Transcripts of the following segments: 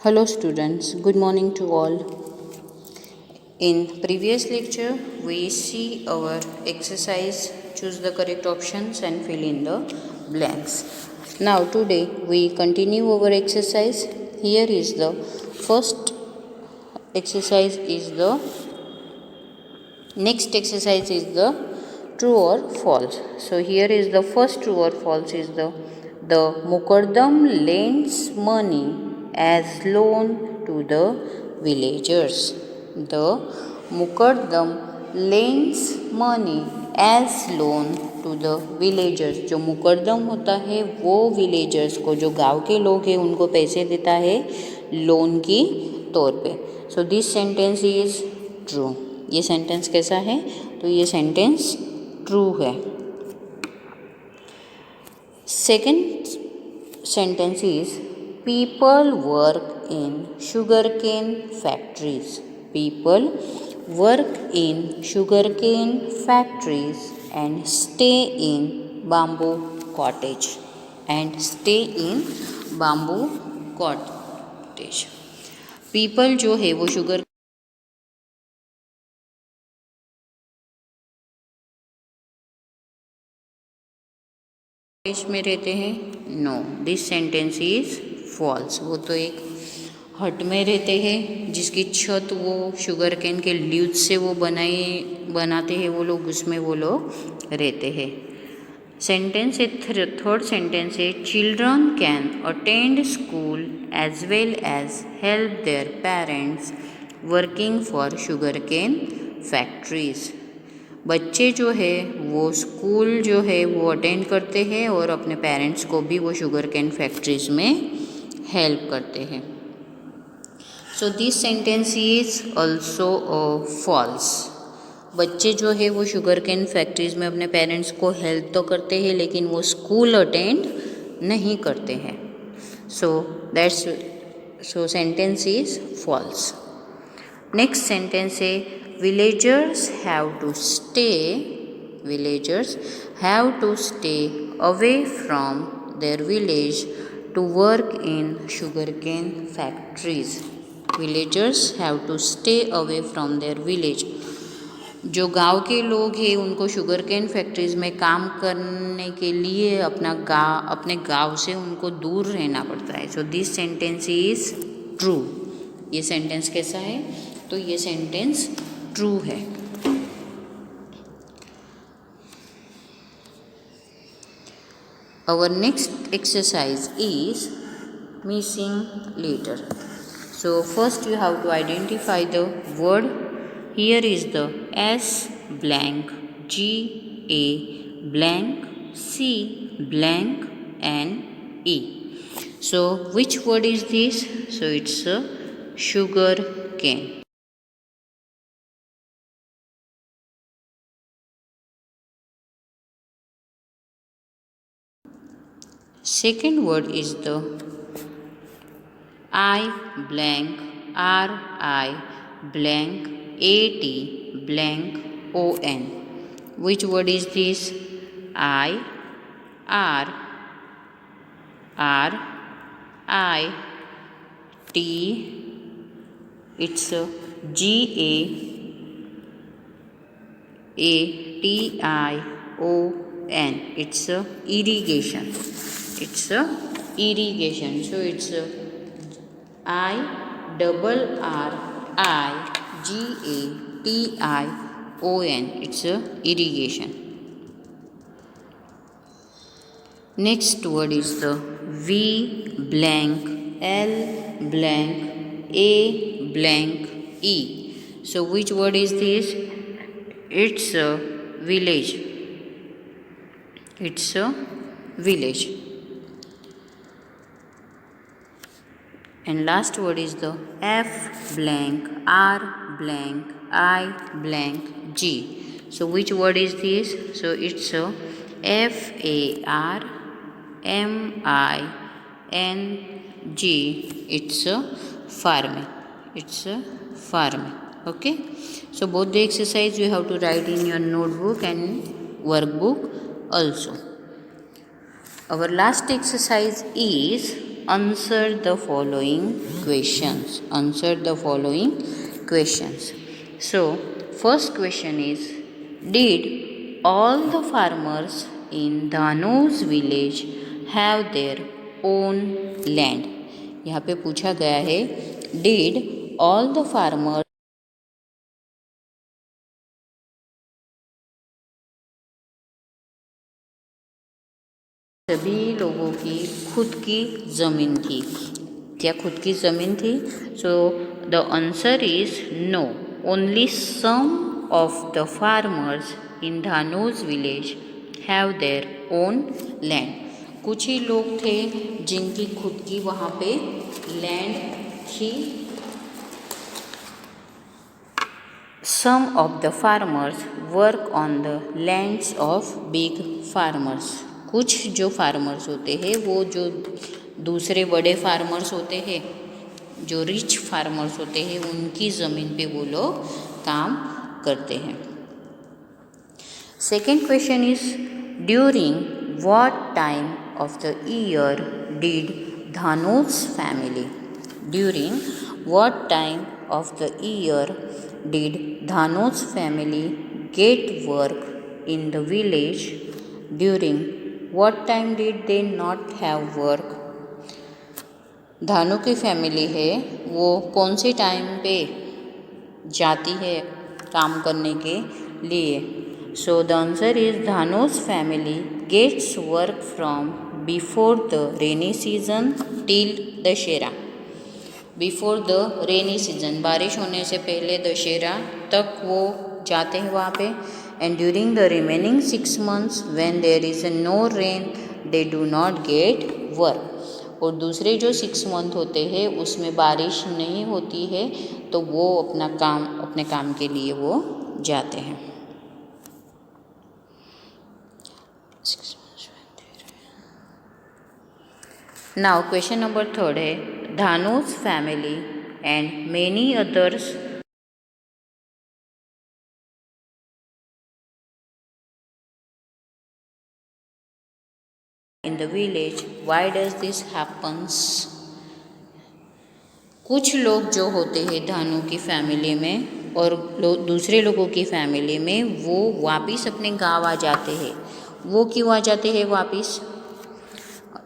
Hello students, good morning to all. In previous lecture, we see our exercise, choose the correct options and fill in the blanks. Now today we continue our exercise. Here is the first exercise next exercise is the true or false. So here is the first true or false is the Mukaddam lends money as loan to the villagers. The Mukaddam lends money as loan to the villagers. जो मुकदम होता है वो villagers को, जो गांव के लोग हैं उनको पैसे देता है लोन की तौर पे. सो दिस सेंटेंस इज ट्रू. ये सेंटेंस कैसा है? तो ये सेंटेंस ट्रू है. Second sentence is people work in sugarcane factories. People work in sugarcane factories and stay in bamboo cottage. People जो है वो शुगर में रहते हैं. No, this sentence is false. वो तो एक हट में रहते हैं जिसकी छत वो शुगर कैन के लीव्स से वो बनाते हैं वो लोग, उसमें वो लोग रहते हैं. सेंटेंस है थर्ड सेंटेंस है children can attend school as well as help their parents working for sugar cane factories. बच्चे जो है वो स्कूल जो है वो अटेंड करते हैं और अपने पेरेंट्स को भी वो शुगर कैन फैक्ट्रीज में हेल्प करते हैं. So this sentence is also false. बच्चे जो है वो शुगर कैन फैक्ट्रीज में अपने पेरेंट्स को हेल्प तो करते हैं लेकिन वो स्कूल अटेंड नहीं करते हैं. So sentence is false. Next sentence है villagers have to stay away from their village to work in sugarcane factories. Villagers have to stay away from their village. जो गांव के लोग हैं उनको शुगर कैन फैक्ट्रीज में काम करने के लिए अपने गांव से उनको दूर रहना पड़ता है. सो दिस सेंटेंस इज ट्रू. ये सेंटेंस कैसा है? तो ये सेंटेंस ट्रू है. Our next exercise is missing letter. So first you have to identify the word. Here is the S blank, G A blank, C blank and E. So which word is this? So it's a sugar cane. Second word is the I blank, R I blank, A T blank, O N. Which word is this? I R I T. It's a G A T I O N. It's a irrigation. So it's a I double R I G A T I O N. It's a irrigation. Next word is the V blank, L blank, A blank, E. So which word is this? It's a village. And last word is the F blank, R blank, I blank, G. So which word is this? So it's a F A R M I N G. It's a farming. Okay. So both the exercise you have to write in your notebook and workbook also. Our last exercise is answer the following questions. Answer the following questions. So, first question is, did all the farmers in Dhanu's village have their own land? यहाँ पे पूछा गया है, did all the farmers सभी लोगों की खुद की ज़मीन थी? क्या खुद की ज़मीन थी? So the answer is no, only some of the farmers in Dhanu's village have their own land. कुछ ही लोग थे जिनकी खुद की वहाँ पे लैंड थी. Some of the farmers work on the lands of big farmers. कुछ जो फार्मर्स होते हैं वो जो दूसरे बड़े फार्मर्स होते हैं, जो रिच फार्मर्स होते हैं, उनकी ज़मीन पे वो लोग काम करते हैं. Second question is, during what time of the year did Dhanu's family? During what time of the year did Dhanu's family get work in the village? During what time did they not have work? Dhanu की family है वो कौन से time पे जाती है काम करने के लिए? So the answer is Dhanu's family gets work from before the rainy season till Dussehra. Before the rainy season, बारिश होने से पहले दशहरा तक वो जाते हैं वहाँ पे. And during the remaining 6 months when there is no rain, they do not get work. और दूसरे जो 6 मंथ होते हैं उसमें बारिश नहीं होती है तो वो अपने काम के लिए वो जाते हैं. Now question number 3 है, धानु's family and many others in the village. Why does this happens? कुछ लोग जो होते हैं धानु की फैमिली में और दूसरे लोगों की फैमिली में वो वापस अपने गांव आ जाते हैं. वो क्यों आ जाते हैं वापस?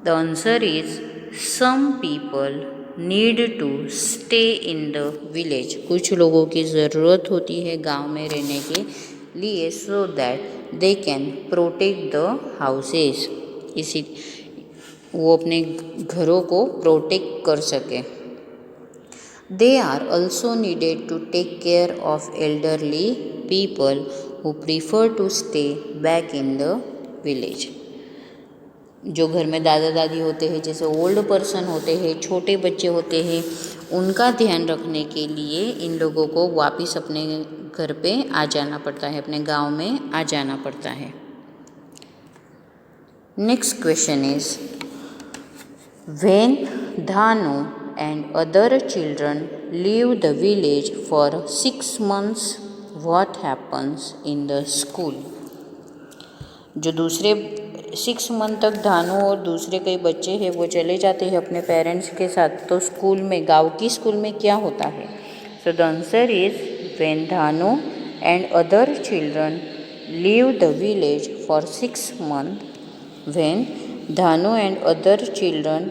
The answer is, some people need to stay in the village. कुछ लोगों की ज़रूरत होती है गांव में रहने के लिए, so that they can protect the houses. इसी वो अपने घरों को प्रोटेक्ट कर सके. They are also needed to take care of elderly people who prefer to stay back in the village. जो घर में दादा दादी होते हैं, जैसे ओल्ड पर्सन होते हैं, छोटे बच्चे होते हैं, उनका ध्यान रखने के लिए इन लोगों को वापस अपने घर पे आ जाना पड़ता है, अपने गांव में आ जाना पड़ता है. Next question is, when Dhanu and other children leave the village for 6 months, what happens in the school? जो दूसरे 6 मंथ तक धानु और दूसरे कई बच्चे हैं वो चले जाते हैं अपने पेरेंट्स के साथ, तो स्कूल में, गांव की स्कूल में क्या होता है? सो the answer is, when Dhanu and other children leave the village for 6 months, when Dhanu and other children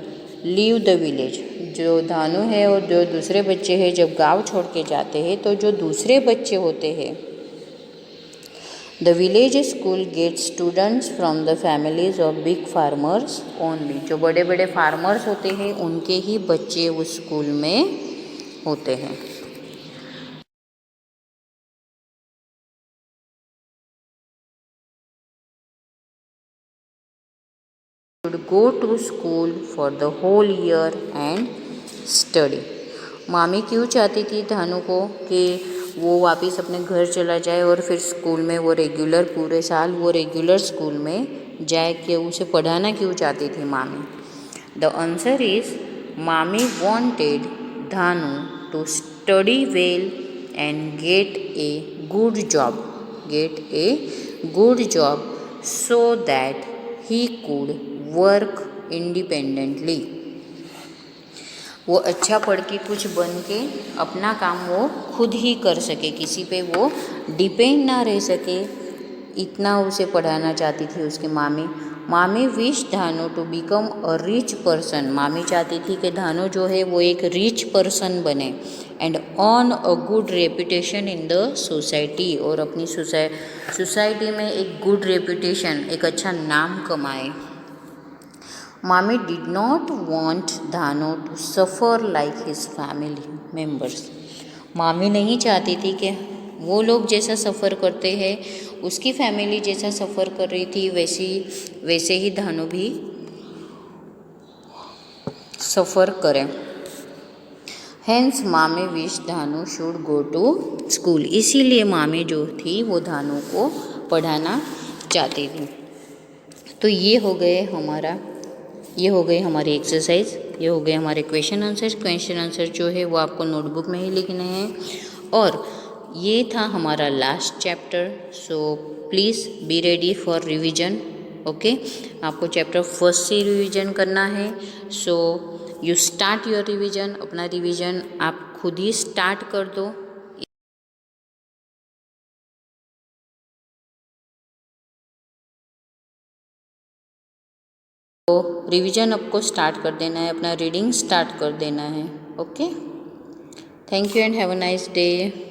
leave the village. जो धानु है और जो दूसरे बच्चे हैं जब गांव छोड़ के जाते हैं तो जो दूसरे बच्चे होते हैं, the village school gate students from the families of big farmers only. जो बड़े बड़े फार्मर्स होते हैं उनके ही बच्चे उस स्कूल में होते हैं. should go to school for the whole year and study. मामी क्यों चाहती थी धानु को कि वो वापस अपने घर चला जाए और फिर स्कूल में वो रेगुलर पूरे साल वो रेगुलर स्कूल में जाए, कि उसे पढ़ाना क्यों चाहती थी मामी? द आंसर इज, मामी wanted Dhanu to study well and get a good job so that he could work independently. वो अच्छा पढ़ के कुछ बन के अपना काम वो खुद ही कर सके, किसी पे वो डिपेंड ना रह सके, इतना उसे पढ़ाना चाहती थी उसकी मामी। मामी wish Dhanu to become a rich person, मामी चाहती थी कि धानु जो है वो एक रिच पर्सन बने, and on a good reputation in the society, और अपनी सोसाइटी में एक गुड रेपुटेशन, एक अच्छा नाम कमाए। मामी did not want Dhanu to suffer like his family members, मामी नहीं चाहती थी कि वो लोग जैसा सफ़र करते हैं, उसकी फैमिली जैसा सफ़र कर रही थी वैसे ही धानु भी सफ़र करें। हेंस मामी wish Dhanu should go to school, इसीलिए मामी जो थी वो धानु को पढ़ाना चाहती थी। तो ये हो गए हमारी एक्सरसाइज, ये हो गए हमारे क्वेश्चन आंसर जो है वो आपको नोटबुक में ही लिखने हैं, और ये था हमारा last chapter. So please be ready for revision. Okay, आपको चैप्टर फर्स्ट से रिवीजन करना है। So you start your revision, अपना रिवीजन आप खुद ही स्टार्ट कर दो। तो रिवीजन आपको स्टार्ट कर देना है, अपना रीडिंग स्टार्ट कर देना है। Okay, thank you and have a nice day.